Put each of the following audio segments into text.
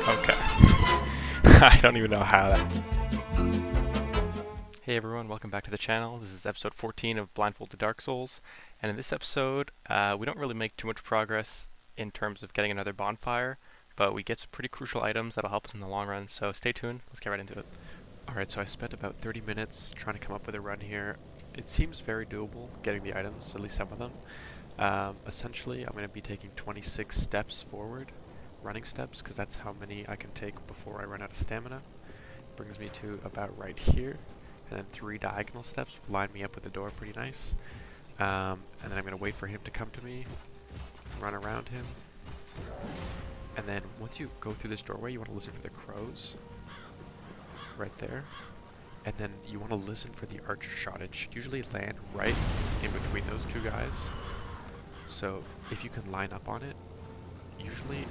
Okay. I don't even know how that... Hey everyone, welcome back to the channel. This is episode 14 of Blindfolded Dark Souls, and in this episode, we don't really make too much progress in terms of getting another bonfire, but we get some pretty crucial items that'll help us in the long run, so stay tuned. Let's get right into it. Alright, so I spent about 30 minutes trying to come up with a run here. It seems very doable, getting the items, at least some of them. Essentially, I'm going to be taking 26 steps forward, running steps, because that's how many I can take before I run out of stamina. Brings me to about right here, and then 3 diagonal steps will line me up with the door pretty nice. And then I'm going to wait for him to come to me, run around him, and then once you go through this doorway, you want to listen for the crows, right there. And then you want to listen for the archer shot. It should usually land right in between those two guys. So if you can line up on it, usually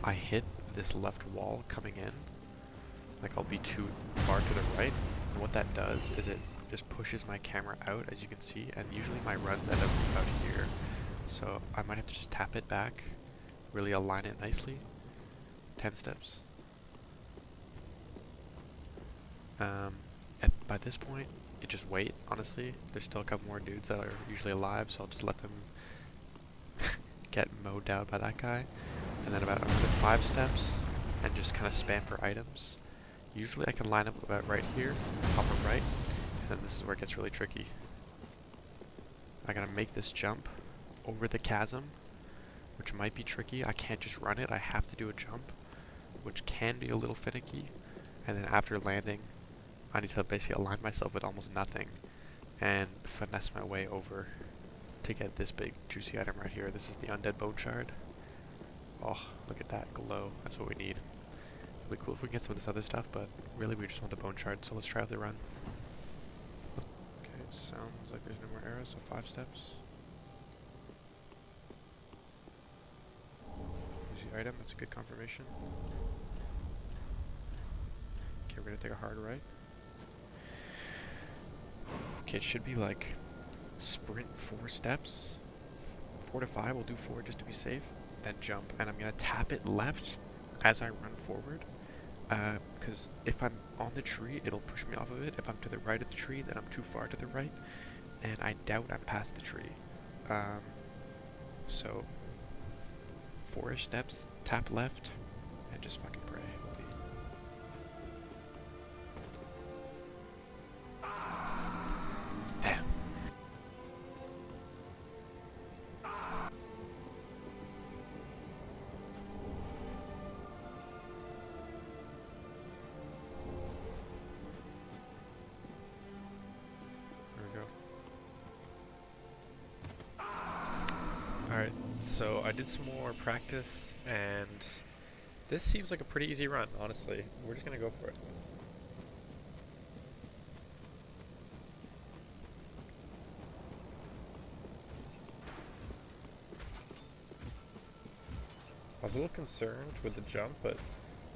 I hit this left wall coming in, like I'll be too far to the right, and what that does is it just pushes my camera out, as you can see, and usually my runs end up about here. So I might have to just tap it back, really align it nicely. 10 steps. By this point, you just wait, honestly. There's still a couple more dudes that are usually alive, so I'll just let them get mowed down by that guy. And then about another 5 steps, and just kind of spam for items. Usually I can line up about right here, top or right, and then this is where it gets really tricky. I gotta make this jump over the chasm, which might be tricky. I can't just run it, I have to do a jump, which can be a little finicky. And then after landing, I need to basically align myself with almost nothing and finesse my way over to get this big juicy item right here. This is the undead bone shard. Oh, look at that glow. That's what we need. It'll be cool if we can get some of this other stuff, but really we just want the bone shard, so let's try out the run. Okay, it sounds like there's no more arrows, so 5 steps. Here's the item, that's a good confirmation. Okay, we're gonna take a hard right. Okay, it should be like sprint 4 steps. 4 to 5, we'll do 4 just to be safe. Then jump, and I'm gonna tap it left as I run forward. Because if I'm on the tree, it'll push me off of it. If I'm to the right of the tree, then I'm too far to the right. And I doubt I'm past the tree. So 4-ish steps, tap left, and just fucking pray. Damn. There we go. Alright, so I did some more practice, and this seems like a pretty easy run, honestly. We're just gonna go for it. I was a little concerned with the jump, but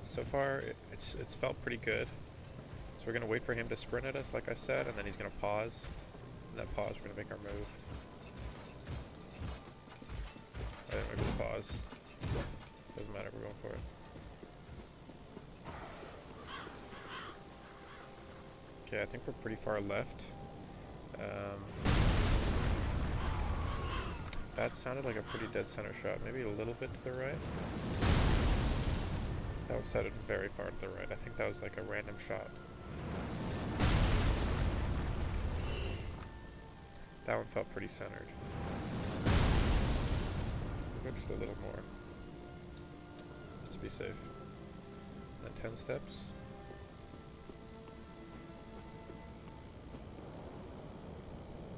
so far it's felt pretty good. So we're gonna wait for him to sprint at us, like I said, and then he's gonna pause. In that pause, we're gonna make our move. I didn't make the pause. Doesn't matter, we're going for it. Okay, I think we're pretty far left. That sounded like a pretty dead center shot. Maybe a little bit to the right. That one sounded very far to the right. I think that was like a random shot. That one felt pretty centered. We'll go just a little more, just to be safe. And then 10 steps.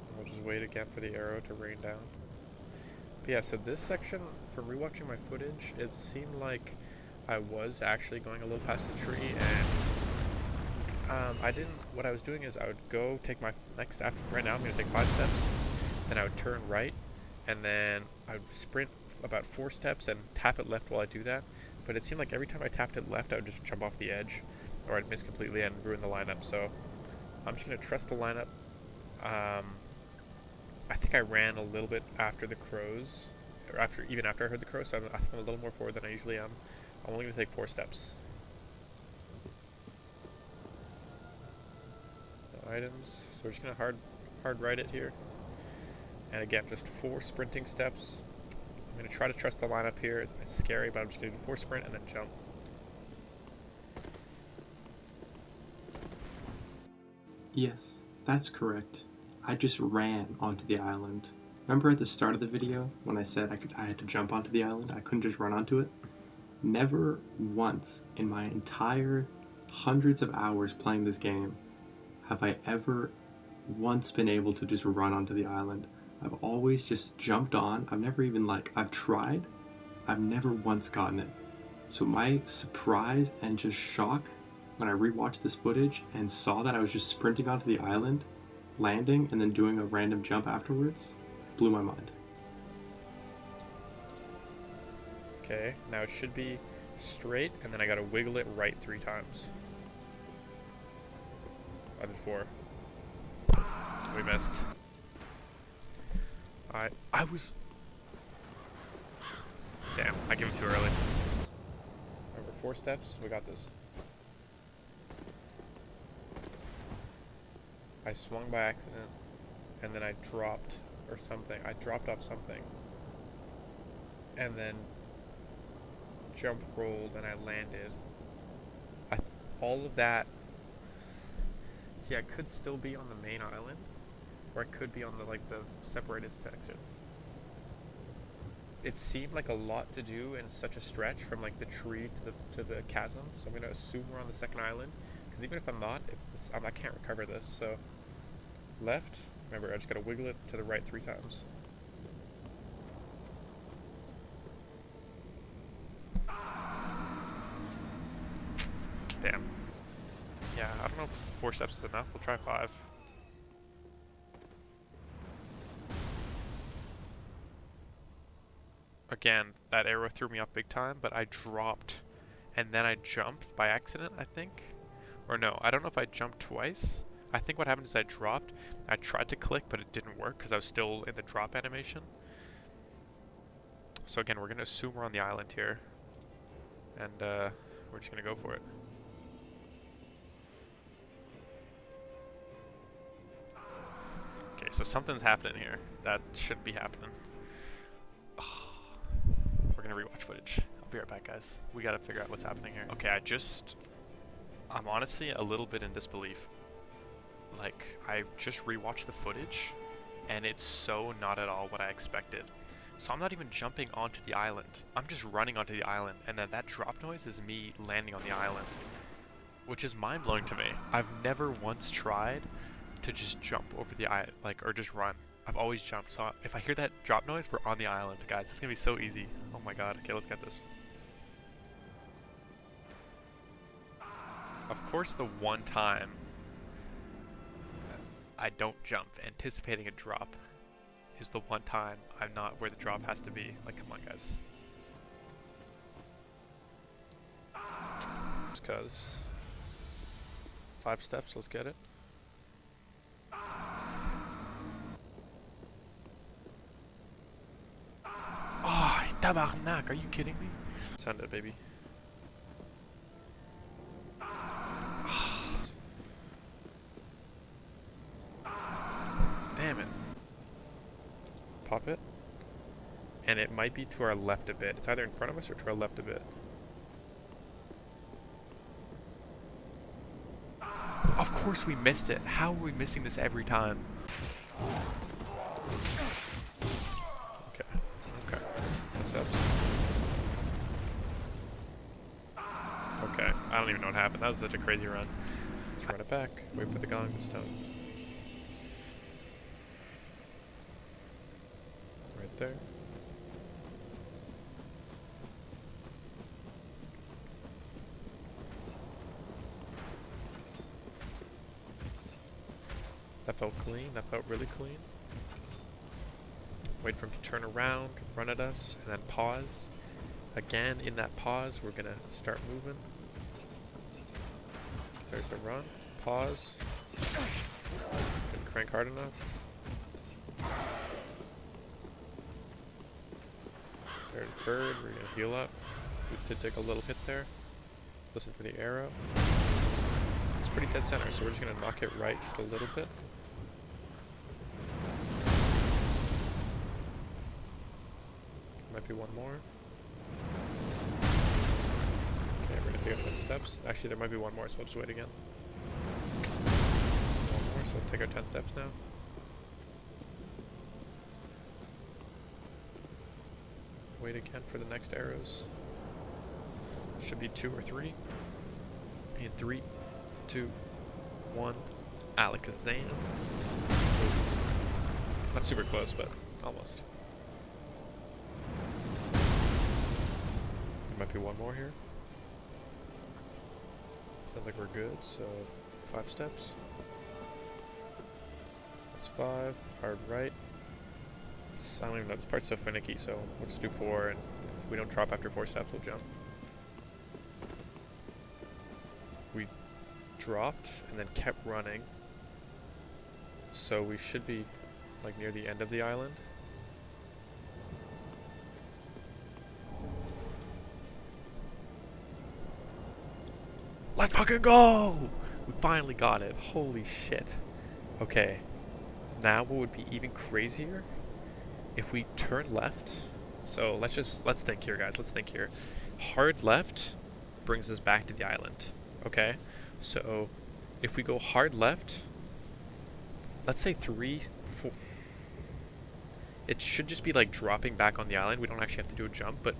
And we'll just wait again for the arrow to rain down. But yeah, so this section, from rewatching my footage, it seemed like I was actually going a little past the tree, and what I was doing is I would go take my next, right now I'm going to take 5 steps, then I would turn right, and then I would sprint about 4 steps and tap it left while I do that. But it seemed like every time I tapped it left, I would just jump off the edge, or I'd miss completely and ruin the lineup. So I'm just going to trust the lineup. I think I ran a little bit after the crows, or even after I heard the crows, so I think I'm a little more forward than I usually am. I'm only gonna take 4 steps. No items, so we're just gonna hard right it here. And again, just 4 sprinting steps. I'm gonna try to trust the lineup here. It's scary, but I'm just gonna do 4 sprint and then jump. Yes, that's correct. I just ran onto the island. Remember at the start of the video when I said I had to jump onto the island? I couldn't just run onto it? Never once in my entire hundreds of hours playing this game have I ever once been able to just run onto the island. I've always just jumped on. I've never even I've tried. I've never once gotten it. So my surprise and just shock when I rewatched this footage and saw that I was just sprinting onto the island, landing, and then doing a random jump afterwards, blew my mind. Okay, now it should be straight, and then I gotta wiggle it right 3 times. I did 4. We missed. I was... Damn, I gave it too early. Remember, 4 steps, we got this. I swung by accident, and then I dropped, or something. I dropped off something. And then jump rolled, and I landed. All of that... See, I could still be on the main island, or I could be on the separated section. It seemed like a lot to do in such a stretch from the tree to the chasm, so I'm gonna assume we're on the second island, because even if I'm not, I can't recover this. So left, remember, I just gotta wiggle it to the right 3 times. Damn. Yeah, I don't know if 4 steps is enough. We'll try 5. Again, that arrow threw me off big time, but I dropped and then I jumped by accident, I think. Or no, I don't know if I jumped twice. I think what happened is I dropped. I tried to click, but it didn't work because I was still in the drop animation. So again, we're going to assume we're on the island here. And we're just going to go for it. Okay, so something's happening here. That shouldn't be happening. We're gonna rewatch footage. I'll be right back, guys. We gotta figure out what's happening here. Okay, I'm honestly a little bit in disbelief. I just rewatched the footage, and it's so not at all what I expected. So I'm not even jumping onto the island. I'm just running onto the island, and then that drop noise is me landing on the island, which is mind-blowing to me. I've never once tried to just jump over the island, or just run. I've always jumped, so if I hear that drop noise, we're on the island. Guys, it's gonna be so easy. Oh my god, okay, let's get this. Of course, the one time I don't jump, anticipating a drop, is the one time I'm not where the drop has to be. Come on, guys. Just cause 5 steps, let's get it. Oh, tabarnak, are you kidding me? Send it, baby. Damn it. Pop it. And it might be to our left a bit. It's either in front of us or to our left a bit. Of course we missed it. How are we missing this every time? Okay. What's up? Okay. I don't even know what happened. That was such a crazy run. Let's run it back. Wait for the gong this time. Right there. That felt clean. That felt really clean. Wait for him to turn around, run at us, and then pause. Again, in that pause, we're gonna start moving. There's the run. Pause. Didn't crank hard enough. There's bird. We're gonna heal up. We did take a little hit there. Listen for the arrow. It's pretty dead center, so we're just gonna knock it right just a little bit. Might be one more. Okay, we're gonna take our 10 steps. Actually, there might be one more, so we'll just wait again. One more, so we'll take our 10 steps now. Wait again for the next arrows. Should be 2 or 3. In 3, 2, 1. Alakazam. Not super close, but almost. There might be one more here. Sounds like we're good, so 5 steps. That's 5. Hard right. I don't even know, this part's so finicky, so we'll just do 4, and if we don't drop after 4 steps, we'll jump. We dropped, and then kept running, so we should be, like, near the end of the island. Let's fucking go! We finally got it. Holy shit. Okay. Now what would be even crazier if we turn left. So let's think here, guys. Let's think here. Hard left brings us back to the island. Okay? So if we go hard left, let's say 3, 4. It should just be like dropping back on the island. We don't actually have to do a jump, but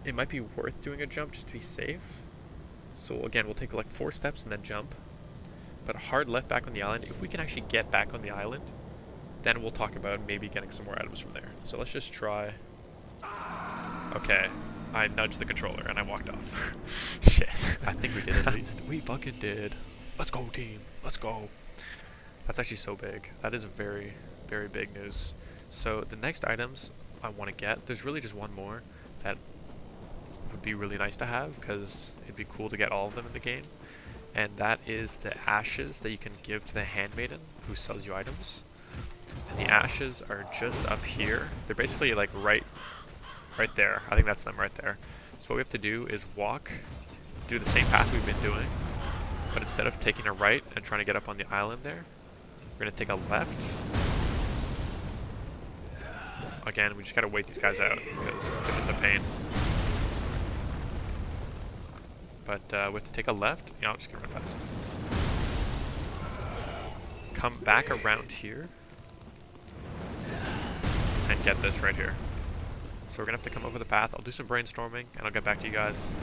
it might be worth doing a jump just to be safe. So again, we'll take like 4 steps and then jump. But hard left back on the island. If we can actually get back on the island, then we'll talk about maybe getting some more items from there. So let's just try. Okay. I nudged the controller and I walked off. Shit. I think we did at least. We fucking did. Let's go, team. Let's go. That's actually so big. That is very, very big news. So the next items I want to get, there's really just one more that would be really nice to have because it'd be cool to get all of them in the game. And that is the ashes that you can give to the handmaiden who sells you items. And the ashes are just up here. They're basically like right there. I think that's them right there. So what we have to do is walk, do the same path we've been doing, but instead of taking a right and trying to get up on the island there, we're going to take a left. Again, we just got to wait these guys out because they're just a pain. But we have to take a left. Yeah, I'm just going to run past. Come back around here and get this right here. So we're going to have to come over the path. I'll do some brainstorming and I'll get back to you guys.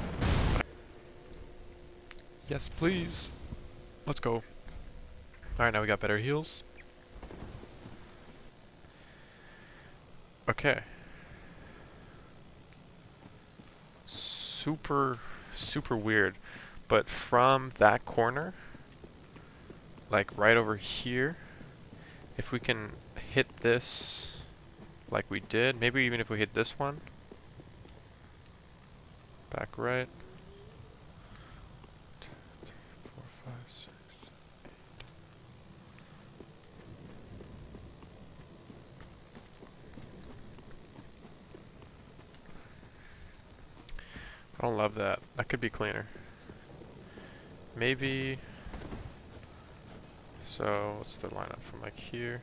Yes, please. Let's go. Alright, now we got better heals. Okay. Super weird. But from that corner, like right over here, if we can hit this like we did, maybe even if we hit this one, back right, 2, 3, 4, 5, 6, 7, 8. I don't love that. That could be cleaner. Maybe. So what's the lineup from like here?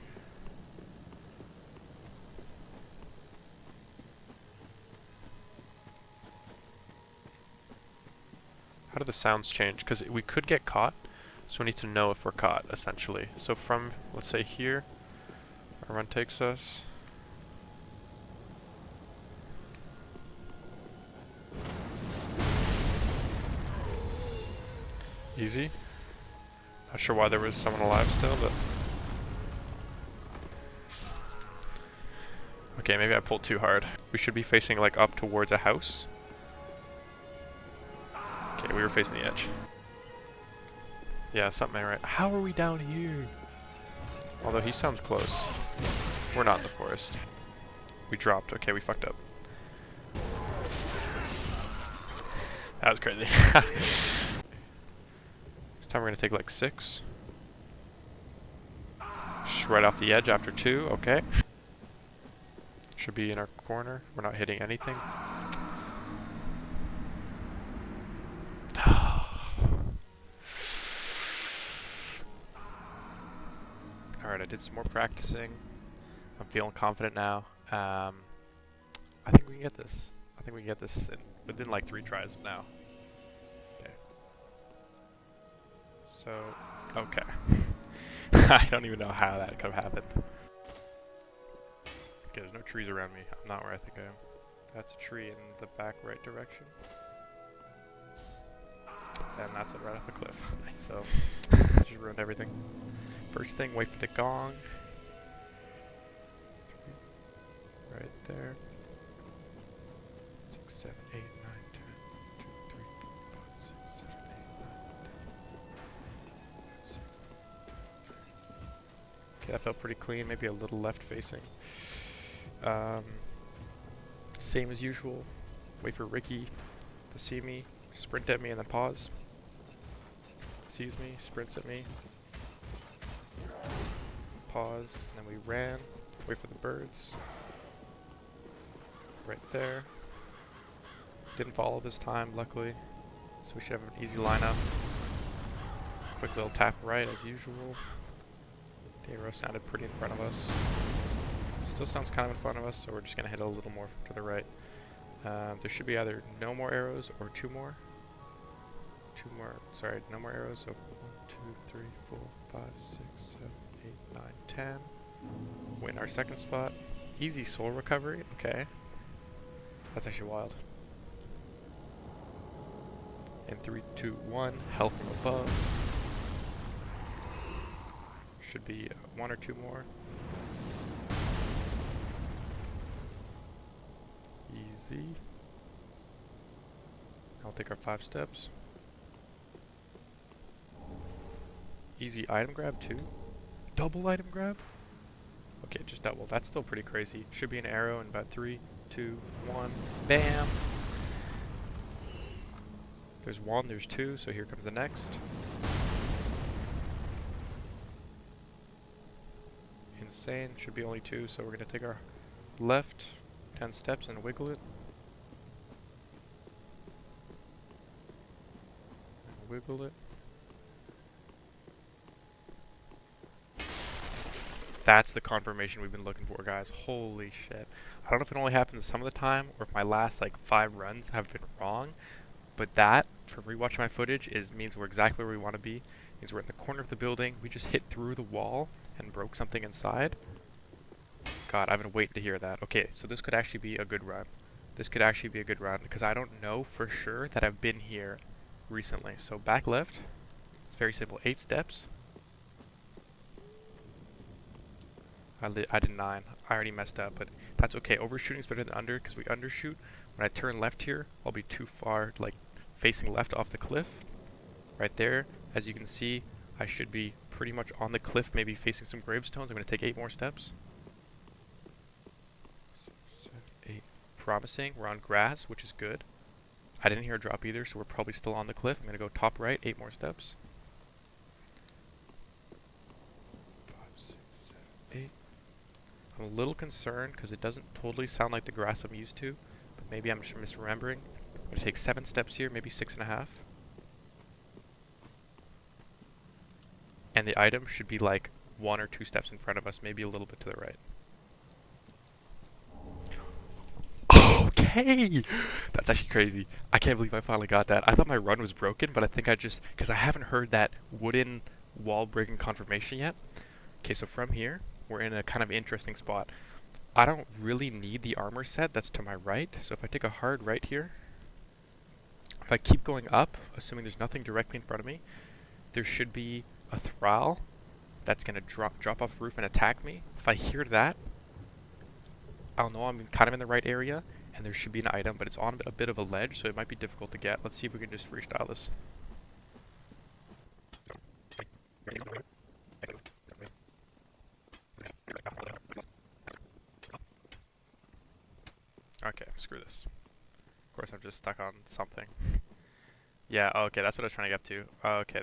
How do the sounds change? Because we could get caught, so we need to know if we're caught, essentially. So from, let's say here, our run takes us. Easy. Not sure why there was someone alive still, but... Okay, maybe I pulled too hard. We should be facing like up towards a house. Okay, we were facing the edge. Yeah, something ain't right. How are we down here? Although he sounds close. We're not in the forest. We dropped. Okay, we fucked up. That was crazy. This time we're gonna take like 6. Just right off the edge after 2. Okay. Should be in our corner. We're not hitting anything. Alright, I did some more practicing. I'm feeling confident now. I think we can get this. I think we can get this within like 3 tries now. Okay. So, okay. I don't even know how that could have happened. Okay, there's no trees around me. I'm not where I think I am. That's a tree in the back right direction. And that's it right off the cliff. So, just ruined everything. First thing, wait for the gong. Right there. 6, 7, 8, 9, 10. 2, 3, 4, 5, 6, 7, 8, 9, 10. Okay, that felt pretty clean. Maybe a little left facing. Same as usual. Wait for Ricky to see me, sprint at me, and then pause. Sees me, sprints at me. Paused, and then we ran. Wait for the birds. Right there. Didn't follow this time, luckily. So we should have an easy lineup. Quick little tap right as usual. The arrow sounded pretty in front of us. Still sounds kind of in front of us, so we're just going to hit a little more to the right. There should be either no more arrows or 2 more. 2 more, sorry, no more arrows. So 1, 2, 3, 4, 5, 6, 7, 8, 9, 10. Win our second spot. Easy soul recovery, okay. That's actually wild. In 3, 2, 1, health from above. Should be 1 or 2 more. Easy. I'll take our 5 steps. Easy item grab too. Double item grab? Okay, just double. That's still pretty crazy. Should be an arrow in about 3, 2, 1. Bam! There's 1, there's 2, so here comes the next. Insane. Should be only 2, so we're going to take our left 10 steps and wiggle it. And wiggle it. That's the confirmation we've been looking for, guys. Holy shit. I don't know if it only happens some of the time or if my last like 5 runs have been wrong, but that, from rewatching my footage, means we're exactly where we want to be. Means we're in the corner of the building. We just hit through the wall and broke something inside. God, I've been waiting to hear that. Okay, so this could actually be a good run. This could actually be a good run because I don't know for sure that I've been here recently. So back left. It's very simple. 8 steps. I did 9. I already messed up, but that's okay. Overshooting is better than under because we undershoot. When I turn left here, I'll be too far, like facing left off the cliff. Right there, as you can see, I should be pretty much on the cliff, maybe facing some gravestones. I'm going to take 8 more steps. 6, 7, 8. Promising. We're on grass, which is good. I didn't hear a drop either, so we're probably still on the cliff. I'm going to go top right, 8 more steps. 5, 6, 7, 8. I'm a little concerned because it doesn't totally sound like the grass I'm used to, but maybe I'm just misremembering. I'm going to take 7 steps here, maybe 6.5. And the item should be like 1 or 2 steps in front of us, maybe a little bit to the right. Okay! That's actually crazy. I can't believe I finally got that. I thought my run was broken, but I think I just, because I haven't heard that wooden wall breaking confirmation yet. Okay, so from here, we're in a kind of interesting spot. I don't really need the armor set that's to my right, so if I take a hard right here, if I keep going up, assuming there's nothing directly in front of me, there should be a thrall that's going to drop off the roof and attack me. If I hear that, I'll know I'm kind of in the right area, and there should be an item, but it's on a bit of a ledge, so it might be difficult to get. Let's see if we can just freestyle this. Okay, screw this. Of course, I'm just stuck on something. Yeah, okay, that's what I was trying to get up to. Okay,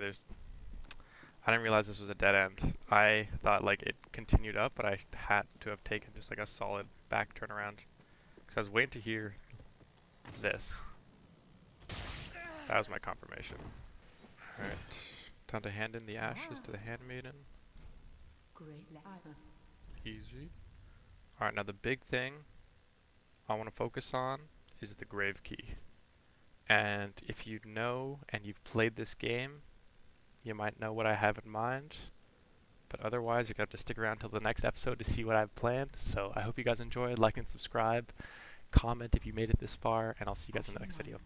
I didn't realize this was a dead end. I thought, like, it continued up, but I had to have taken just, like, a solid back turnaround. Because I was waiting to hear this. That was my confirmation. Alright, time to hand in the ashes to the handmaiden. Easy. Alright, now the big thing I want to focus on is the grave key. And if you know and you've played this game, you might know what I have in mind. But otherwise, you're going to have to stick around till the next episode to see what I've planned. So I hope you guys enjoyed. Like and subscribe. Comment if you made it this far, and I'll see you guys in the next video.